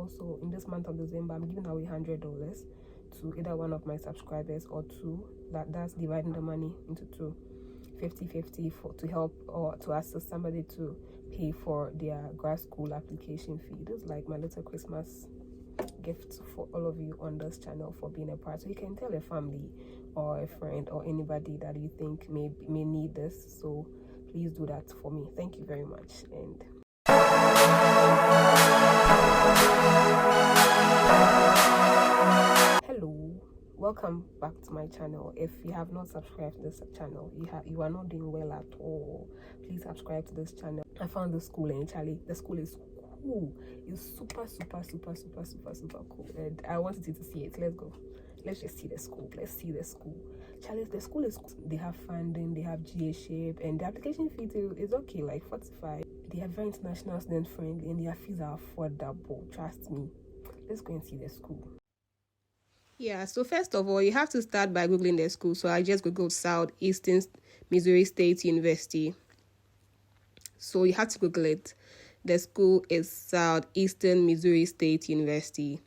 channel. So in this month of December, I'm giving away $100 to either one of my subscribers or two. That's dividing the money into two, 50-50, to help or to assist somebody to pay for their grad school application fee. This is like my little Christmas gift for all of you on this channel for being a part. So you can tell a family or a friend or anybody that you think may need this. So please do that for me. Thank you very much. And hello, welcome back to my channel. If you have not subscribed to this channel, you are not doing well at all. Please subscribe to this channel. I found the school, and Charlie, the school is cool. It's super cool, and I wanted you to see it. Let's go. Let's just see the school. Let's see the school. Charlie, the school is cool. They have funding, they have GA shape, and the application fee too is okay, like 45. They are very international, student friendly, and their fees are affordable. Trust me. Let's go and see the school. Yeah, so first of all, you have to start by googling the school. So I just googled Southeastern Missouri State University. So you have to Google it. The school is Southeastern Missouri State University.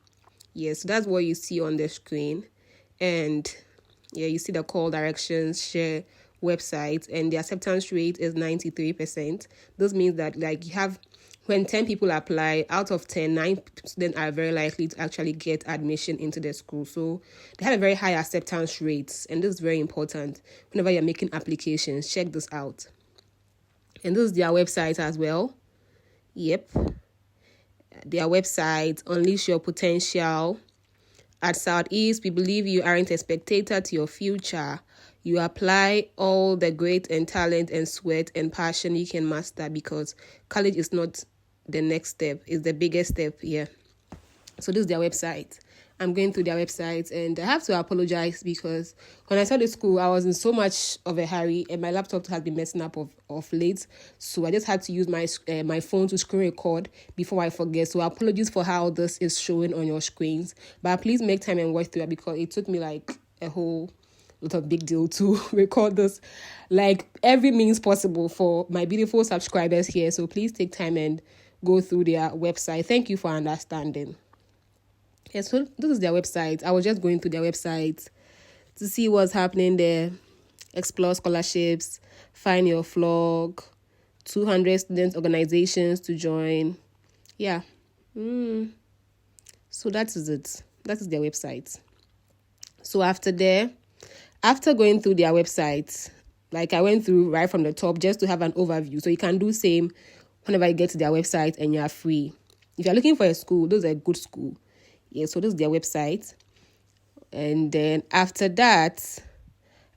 Yes, so that's what you see on the screen. And yeah, you see the call directions, share website, and the acceptance rate is 93%. This means that like you have, when 10 people apply, out of 10, 9 students are very likely to actually get admission into the school. So they have a very high acceptance rates, and this is very important. Whenever you're making applications, check this out. And this is their website as well. Yep. Their website, Unleash Your Potential. At Southeast, we believe you aren't a spectator to your future. You apply all the grit and talent and sweat and passion you can master, because college is not the next step. It's the biggest step here. So this is their website. I'm going through their website, and I have to apologize because when I started school, I was in so much of a hurry, and my laptop has been messing up of late. So I just had to use my phone to screen record before I forget. So apologies for how this is showing on your screens, but please make time and watch through it, because it took me like a whole lot of big deal to record this, like every means possible for my beautiful subscribers here. So please take time and go through their website. Thank you for understanding. Yeah, so this is their website. I was just going through their website to see what's happening there. Explore scholarships, find your flog, 200 student organizations to join. Yeah. So that is it. That is their website. So after going through their website, like I went through right from the top just to have an overview. So you can do same whenever you get to their website and you are free. If you're looking for a school, this is a good school. Yeah, so this is their website. And then after that,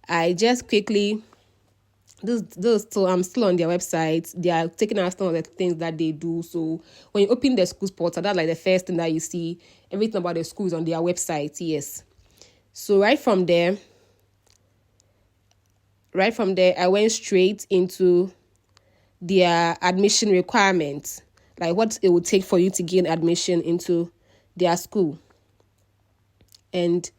I just quickly, so I'm still on their website. They are taking out some of the things that they do. So when you open the school's portal, that's like the first thing that you see. Everything about the school is on their website, yes. So right from there, I went straight into their admission requirements, like what it would take for you to gain admission into their school. And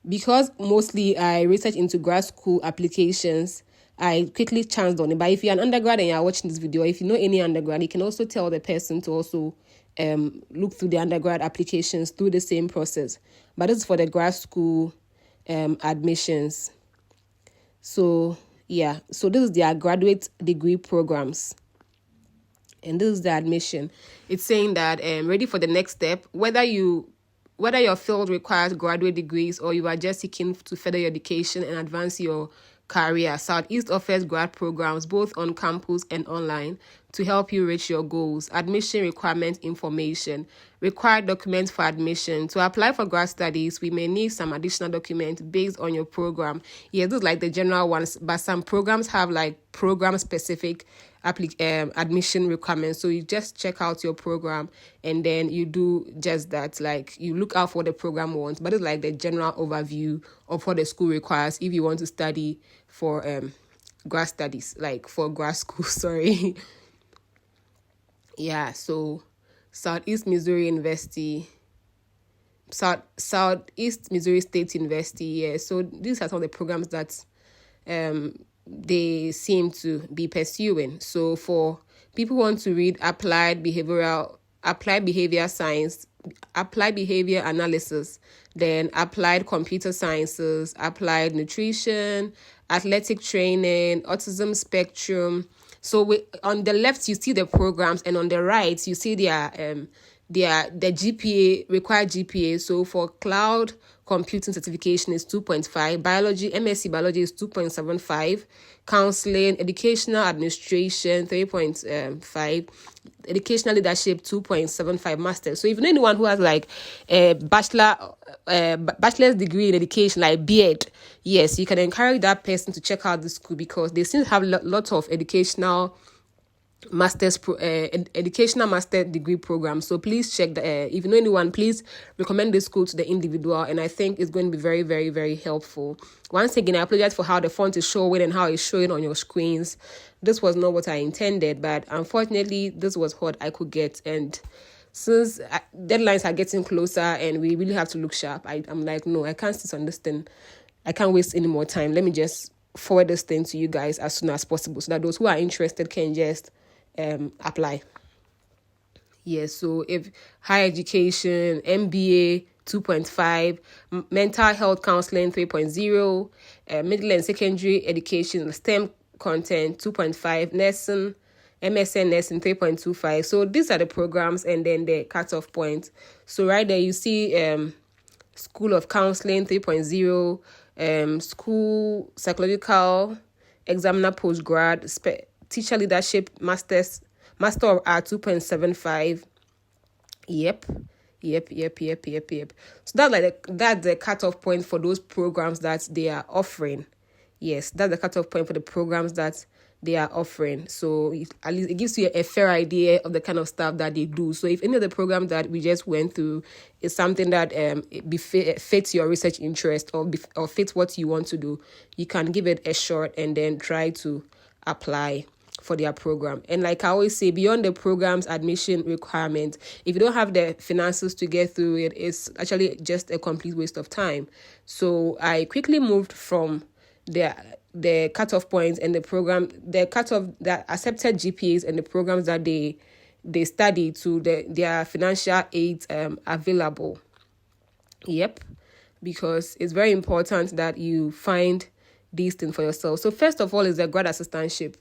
because mostly I research into grad school applications, I quickly chanced on it. But if you're an undergrad and you're watching this video, if you know any undergrad, you can also tell the person to also look through the undergrad applications through the same process. But this is for the grad school admissions. So yeah, so this is their graduate degree programs. And this is the admission. It's saying that ready for the next step, whether your field requires graduate degrees or you are just seeking to further your education and advance your career. Southeast offers grad programs both on campus and online to help you reach your goals. Admission requirement information. Required documents for admission. To apply for grad studies, we may need some additional documents based on your program. Yeah, those like the general ones, but some programs have like program-specific admission requirements. So you just check out your program and then you do just that. Like you look out for what the program wants, but it's like the general overview of what the school requires if you want to study for grad studies, like for grad school, sorry. Yeah, so Southeast Missouri University, Southeast Missouri State University, yeah. So these are some of the programs that they seem to be pursuing. So for people who want to read applied behavior science applied behavior analysis, then applied computer sciences, applied nutrition, athletic training, autism spectrum. So on the left you see the programs, and on the right you see the GPA, required GPA. So for cloud computing certification is 2.5, biology, MSc biology is 2.75, counseling, educational administration 3.5, educational leadership 2.75, master. So if you know anyone who has like a bachelor's degree in education, like BEd, yes, you can encourage that person to check out the school, because they seem to have lots of educational educational master degree program. So please check if you know anyone, please recommend this school to the individual, and I think it's going to be very, very, very helpful. Once again, I apologize for how the font is showing and how it's showing on your screens. This was not what I intended, but unfortunately this was what I could get, and since deadlines are getting closer and we really have to look sharp, I'm like, no, I can't sit on this thing. I can't waste any more time. Let me just forward this thing to you guys as soon as possible, so that those who are interested can just apply. Yes, so if higher education, MBA 2.5, mental health counseling 3.0, middle and secondary education, STEM content 2.5, nursing, MSN nursing 3.25. So these are the programs, and then the cutoff point. So right there you see School of Counseling 3.0, School Psychological Examiner Postgrad, Teacher Leadership Master of Art 2.75. Yep. So that's the cutoff point for those programs that they are offering. Yes, that's the cutoff point for the programs that they are offering. So at least it gives you a fair idea of the kind of stuff that they do. So if any of the programs that we just went through is something that fits your research interest or fits what you want to do, you can give it a shot and then try to apply for their program. And like I always say, beyond the program's admission requirement, if you don't have the finances to get through it, it's actually just a complete waste of time. So I quickly moved from the cutoff points and the program, the cutoff, the accepted GPAs and the programs that they study to their financial aid available. Yep, because it's very important that you find these things for yourself. So first of all is the grad assistantship.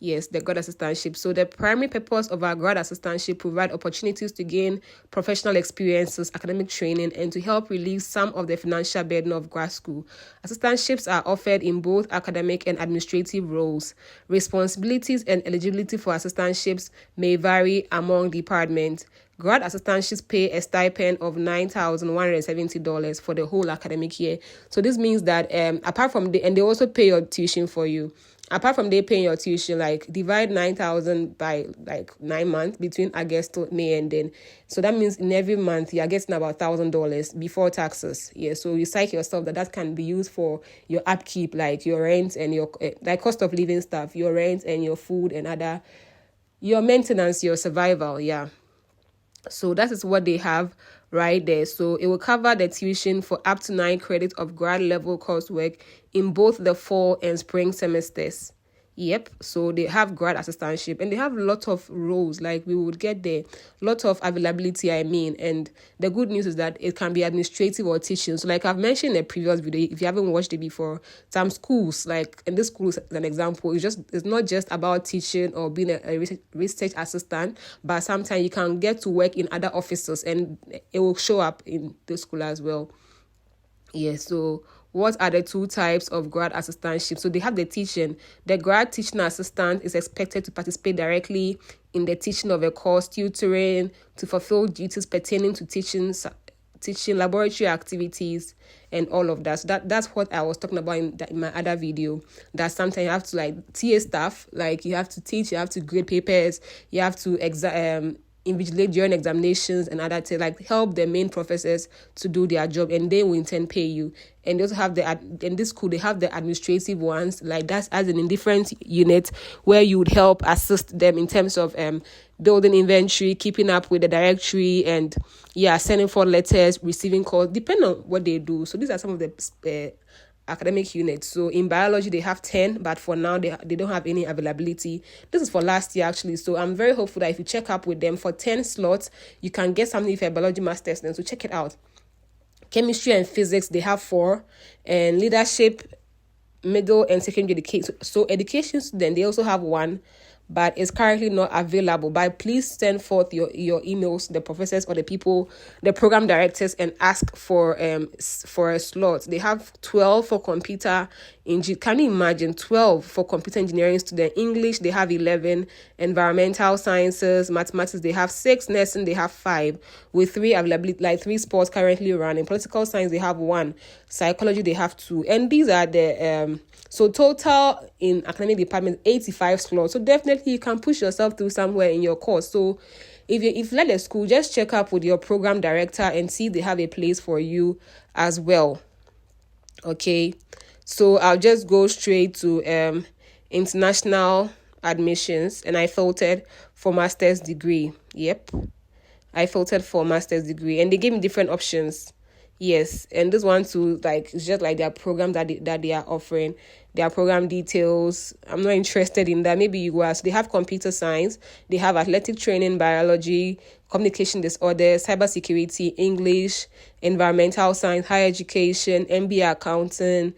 Yes, the grad assistantship. So the primary purpose of our grad assistantship provide opportunities to gain professional experiences, academic training, and to help relieve some of the financial burden of grad school. Assistantships are offered in both academic and administrative roles. Responsibilities and eligibility for assistantships may vary among departments. Grad assistantships pay a stipend of $9,170 for the whole academic year. So this means that apart from and they also pay your tuition for you. Apart from they paying your tuition, like divide 9,000 by like 9 months between August to May, and then so that means in every month you're getting about $1,000 before taxes. Yeah, so you psych yourself that can be used for your upkeep, like your rent and your like cost of living stuff, your rent and your food and other your maintenance, your survival. Yeah. So that is what they have right there. So it will cover the tuition for up to 9 credits of grad level coursework in both the fall and spring semesters. Yep. So they have grad assistantship and they have a lot of roles, like we would get there, lot of availability, and the good news is that it can be administrative or teaching. So like I've mentioned in a previous video, if you haven't watched it before, some schools, like in this school is an example, it's not just about teaching or being a research assistant, but sometimes you can get to work in other offices and it will show up in the school as well. Yeah, so what are the 2 types of grad assistantship? So they have the teaching. The grad teaching assistant is expected to participate directly in the teaching of a course, tutoring, to fulfill duties pertaining to teaching laboratory activities, and all of that. So that's what I was talking about in my other video, that sometimes you have to like TA stuff, like you have to teach, you have to grade papers, you have to invigilate during examinations and other things, like help the main professors to do their job, and they will in turn pay you. And they also have in this school they have the administrative ones, like that's as an indifferent unit where you would help assist them in terms of building inventory, keeping up with the directory, and sending for letters, receiving calls, depending on what they do. So these are some of the academic units. So in biology they have 10, but for now they don't have any availability. This is for last year actually, so I'm very hopeful that if you check up with them for 10 slots, you can get something if you're a biology master's student. So check it out. Chemistry and physics, they have 4, and leadership, middle and secondary education. So education student, they also have 1, but it's currently not available. But please send forth your emails to the professors or the people, the program directors, and ask for a slot. They have 12 for computer engineering. Can you imagine 12 for computer engineering student? English they have 11, environmental sciences, mathematics they have 6, nursing they have 5, with 3 availability, like 3 sports currently running. Political science they have 1, psychology they have 2, and these are the so total in academic department 85 slots. So definitely you can push yourself through somewhere in your course. So if you let the school, just check up with your program director and see if they have a place for you as well. Okay, so I'll just go straight to international admissions, and I filtered for master's degree. Yep, I filtered for master's degree, and they gave me different options. Yes, and this one too, like, it's just like their program that they are offering, their program details. I'm not interested in that. Maybe you are. So they have computer science, they have athletic training, biology, communication disorders, cybersecurity, English, environmental science, higher education, MBA accounting.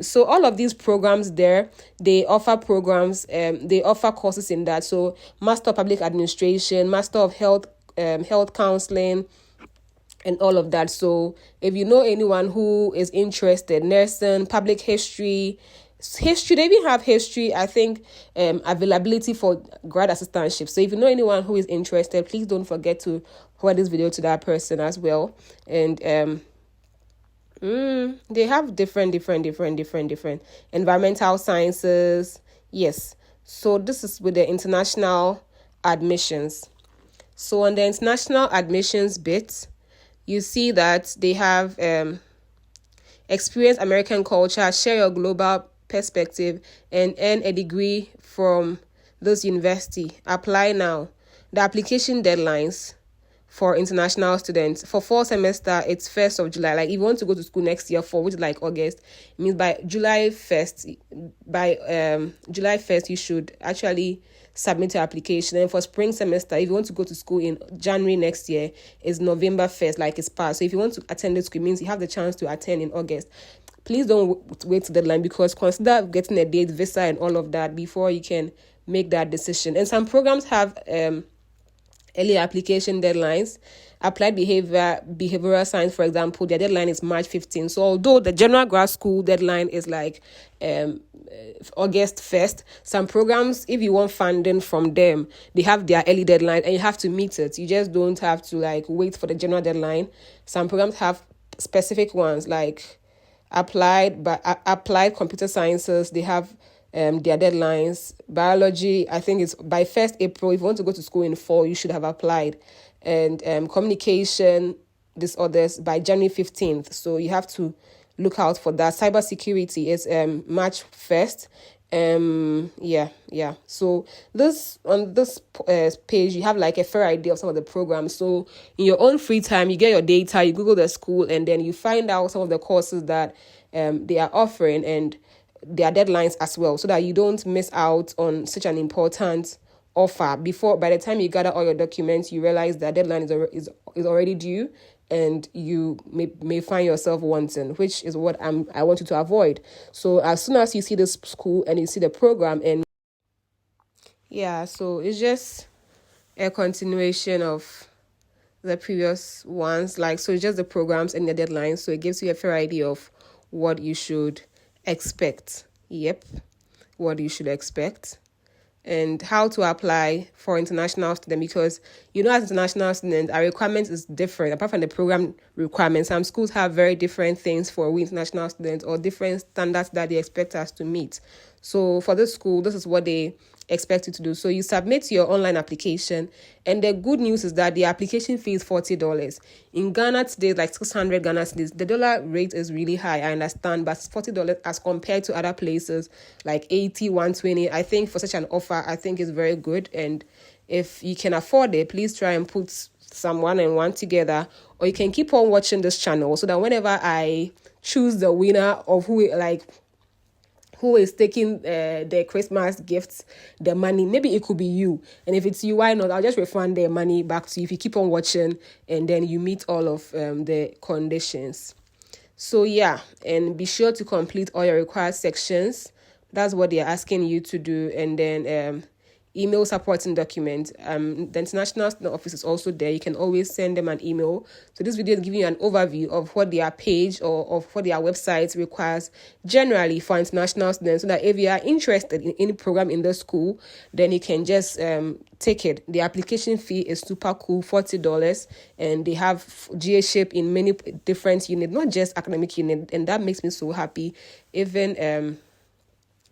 So all of these programs there, they offer programs, they offer courses in that. So Master of Public Administration, Master of Health Counseling, and all of that. So if you know anyone who is interested, nursing, public history, they even have history, I think, availability for grad assistantships. So if you know anyone who is interested, please don't forget to forward this video to that person as well. And they have different environmental sciences. Yes. So this is with the international admissions. So on the international admissions bit, you see that they have experience American culture, share your global perspective, and earn a degree from this university. Apply now. The application deadlines for international students for fall semester, it's 1st of July. Like if you want to go to school next year for, which is like August, it means by July 1st, you should actually submit your application. And for spring semester, if you want to go to school in January next year, is November 1st, like it's past. So if you want to attend the school, it means you have the chance to attend in August. Please don't wait to the deadline, because consider getting a date, visa, and all of that before you can make that decision. And some programs have early application deadlines. Applied behavioral science, for example, their deadline is March 15th. So although the general grad school deadline is like August 1st, some programs, if you want funding from them, they have their early deadline and you have to meet it. You just don't have to like wait for the general deadline. Some programs have specific ones, like applied computer sciences, they have their deadlines. Biology, I think it's by 1st April. If you want to go to school in fall, you should have applied. And communication disorders by January 15th. So you have to look out for that. Cybersecurity is March 1st. So on this page, you have like a fair idea of some of the programs. So in your own free time, you get your data, you Google the school, and then you find out some of the courses that they are offering and their deadlines as well, so that you don't miss out on such an important offer. By the time you gather all your documents, you realize that deadline is already due, and you may find yourself wanting, which is what I want you to avoid. So as soon as you see this school and you see the program, and so it's just a continuation of the previous ones. Like, so it's just the programs and the deadlines, so it gives you a fair idea of what you should expect. What you should expect. And how to apply for international student, because as international students, our requirements is different. Apart from the program requirements, some schools have very different things for we international students, or different standards that they expect us to meet. So for this school, this is what they expect you to do. So you submit your online application, and the good news is that the application fee is $40. In Ghana today, like 600 Ghana cedis. The dollar rate is really high, I understand, but $40 as compared to other places like 80, 120. I think for such an offer, I think is very good. And if you can afford it, please try and put some one-on-one together, or you can keep on watching this channel so that whenever I choose the winner of who is taking the Christmas gifts, the money, maybe it could be you. And if it's you, why not? I'll just refund the money back to you if you keep on watching and then you meet all of the conditions. So yeah, and be sure to complete all your required sections. That's what they're asking you to do. And then email supporting document. The International Student Office is also there. You can always send them an email. So this video is giving you an overview of what their page or of what their website requires generally for international students, so that if you are interested in any program in the school, then you can just take it. The application fee is super cool, $40, and they have GA-ship in many different units, not just academic unit, and that makes me so happy. Even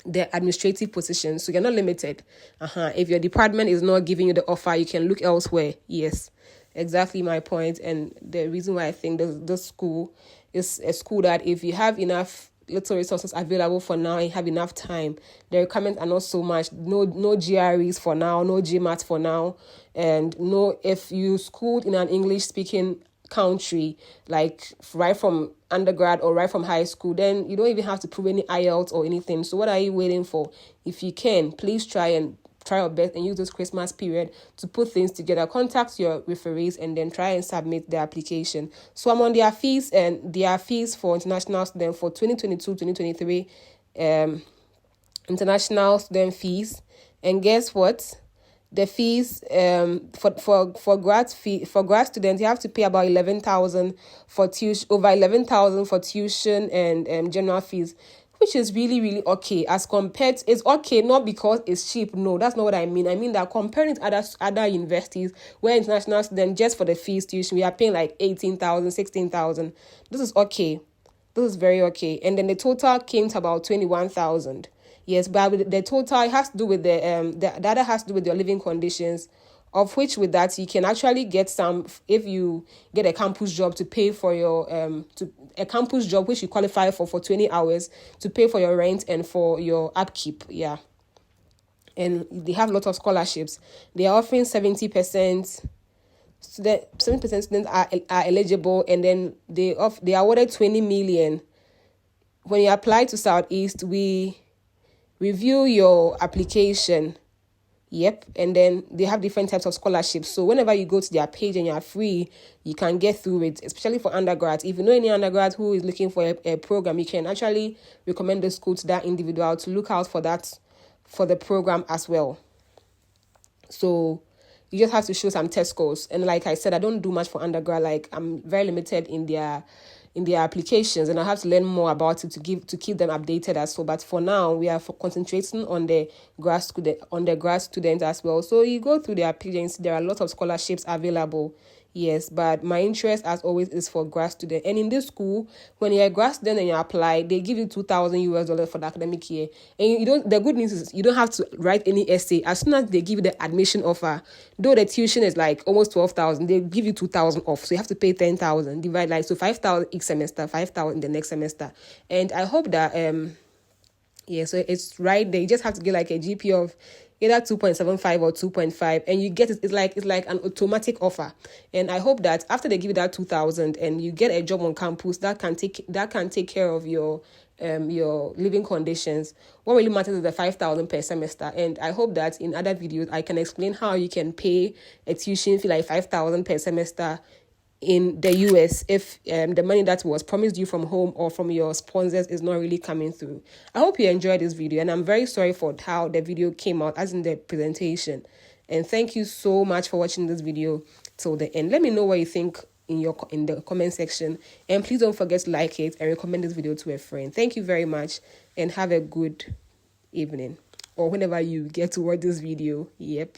the administrative positions, so you're not limited. If your department is not giving you the offer, you can look elsewhere. Yes, exactly my point. And the reason why I think this school is a school that if you have enough little resources available for now and have enough time, the requirements are not so much. No GREs for now, no GMAT for now, and no, if you schooled in an English speaking country, like right from undergrad or right from high school, then you don't even have to prove any IELTS or anything. So what are you waiting for? If you can, please try your best and use this Christmas period to put things together. Contact your referees and then try and submit the application. So I'm on their fees, and their fees for international students for 2022-2023 international student fees. And guess what? The fees for grad students, you have to pay about 11,000 for tuition, over 11,000 for tuition and general fees, which is really, really okay as compared. It's okay not because it's cheap. No, that's not what I mean. I mean that comparing to other universities where international students, just for the fees tuition, we are paying like 18,000, 16,000. This is okay. This is very okay. And then the total came to about 21,000. Yes, but the total, it has to do with the other has to do with your living conditions, of which with that you can actually get some if you get a campus job to pay for your a campus job which you qualify for 20 hours to pay for your rent and for your upkeep. Yeah, and they have a lot of scholarships. They are offering 70%. 70% students are eligible, and then they awarded 20 million. When you apply to Southeast, we review your application. Yep. And then they have different types of scholarships. So whenever you go to their page and you're free, you can get through it, especially for undergrads. If you know any undergrad who is looking for a program, you can actually recommend the school to that individual to look out for that, for the program as well. So you just have to show some test scores. And like I said, I don't do much for undergrad. Like I'm very limited in their applications, and I have to learn more about it to keep them updated as well. But for now, we are concentrating on the grad student as well. So you go through their applications, there are a lot of scholarships available. Yes, but my interest as always is for grad student. And in this school, when you're a grad student and you apply, they give you $2,000 for the academic year. And you don't. The good news is you don't have to write any essay. As soon as they give you the admission offer, though the tuition is like almost 12,000, they give you 2,000 off. So you have to pay 10,000. Divide like so 5,000 each semester, 5,000 the next semester. And I hope that yeah, so it's right there. You just have to get like a GP of either 2.75 or 2.5, and you get it. It's like an automatic offer. And I hope that after they give you that 2,000 and you get a job on campus, that can take care of your living conditions. What really matters is the 5,000 per semester. And I hope that in other videos I can explain how you can pay a tuition fee like 5,000 per semester in the US if the money that was promised you from home or from your sponsors is not really coming through. I hope you enjoyed this video, and I'm very sorry for how the video came out as in the presentation. And thank you so much for watching this video till the end. Let me know what you think in the comment section, and please don't forget to like it and recommend this video to a friend. Thank you very much, and have a good evening or whenever you get to watch this video. Yep.